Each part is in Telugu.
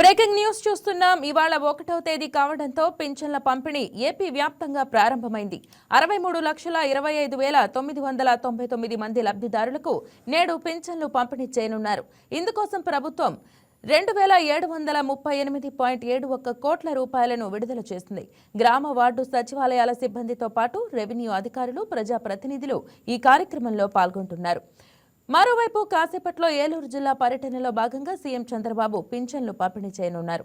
బ్రేకింగ్ న్యూస్ చూస్తున్నాం. ఇవాళ 1వ తేదీ కావడంతో పింఛన్ల పంపిణీ ఏపీ వ్యాప్తంగా ప్రారంభమైంది. 63,25,999 మంది లబ్ధిదారులకు నేడు పింఛన్లు పంపిణీ చేయనున్నారు. ఇందుకోసం ప్రభుత్వం 2,738.71 కోట్ల రూపాయలను విడుదల చేసింది. గ్రామ వార్డు సచివాలయాల సిబ్బందితో పాటు రెవెన్యూ అధికారులు, ప్రజాప్రతినిధులు ఈ కార్యక్రమంలో పాల్గొంటున్నారు. మరోవైపు కాసేపట్లో ఏలూరు జిల్లా పర్యటనలో భాగంగా సీఎం చంద్రబాబు పింఛన్లు పంపిణీ చేయనున్నారు.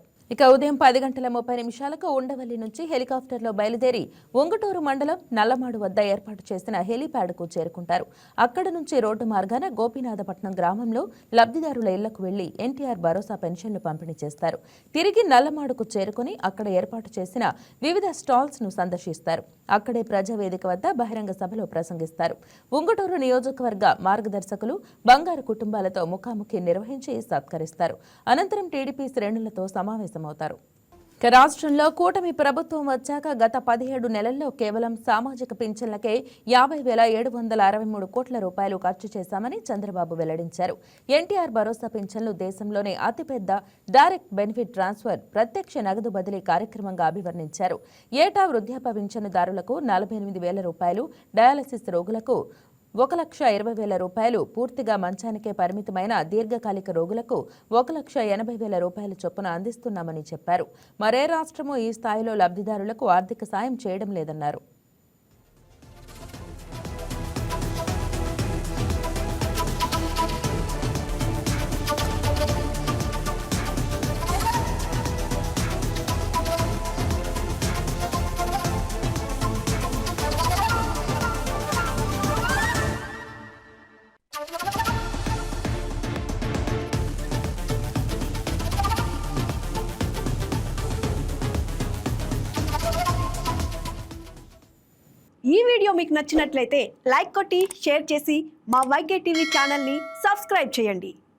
ఉదయం 10:30 ఉండవల్లి నుంచి హెలికాప్టర్లో బయలుదేరి ఉంగుటూరు మండలం నల్లమాడు వద్ద ఏర్పాటు చేసిన హెలీప్యాడ్కు చేరుకుంటారు. అక్కడి నుంచి రోడ్డు మార్గాన గోపీనాథపట్నం గ్రామంలో లబ్ధిదారుల ఇళ్లకు వెళ్లి ఎన్టీఆర్ భరోసా పెన్షన్లు పంపిణీ చేస్తారు. తిరిగి నల్లమాడుకు చేరుకుని అక్కడ ఏర్పాటు చేసిన వివిధ స్టాల్స్ ను సందర్శిస్తారు. అక్కడే ప్రజావేదిక వద్ద బహిరంగ సభలో ప్రసంగిస్తారు. ఉంగుటూరు నియోజకవర్గ మార్గదర్శకులు బంగారు కుటుంబాలతో ముఖాముఖి నిర్వహించి సత్కరిస్తారు. అనంతరం టీడీపీ శ్రేణులతో సమావేశమవుతారు. రాష్ట్రంలో కూటమి ప్రభుత్వం వచ్చాక గత 17 నెలల్లో కేవలం సామాజిక పింఛన్లకే 50,763 కోట్ల రూపాయలు ఖర్చు చేశామని చంద్రబాబు వెల్లడించారు. ఎన్టీఆర్ భరోసా పింఛన్లు దేశంలోనే అతిపెద్ద డైరెక్ట్ బెనిఫిట్ ట్రాన్స్ఫర్ ప్రత్యక్ష నగదు బదిలీ కార్యక్రమంగా అభివర్ణించారు. ఏటా వృద్ధాప్య పింఛనుదారులకు 48,000 రూపాయలు, డయాలసిస్ రోగులకు 1,20,000 రూపాయలు, పూర్తిగా మంచానికే పరిమితమైన దీర్ఘకాలిక రోగులకు 1,80,000 రూపాయల చొప్పున అందిస్తున్నామని చెప్పారు. మరే రాష్ట్రమూ ఈ స్థాయిలో లబ్ధిదారులకు ఆర్థిక సాయం చేయడం లేదన్నారు. ఈ వీడియో మీకు నచ్చినట్లయితే లైక్ కొట్టి షేర్ చేసి మా వైకే టీవీ ఛానల్ని సబ్స్క్రైబ్ చేయండి.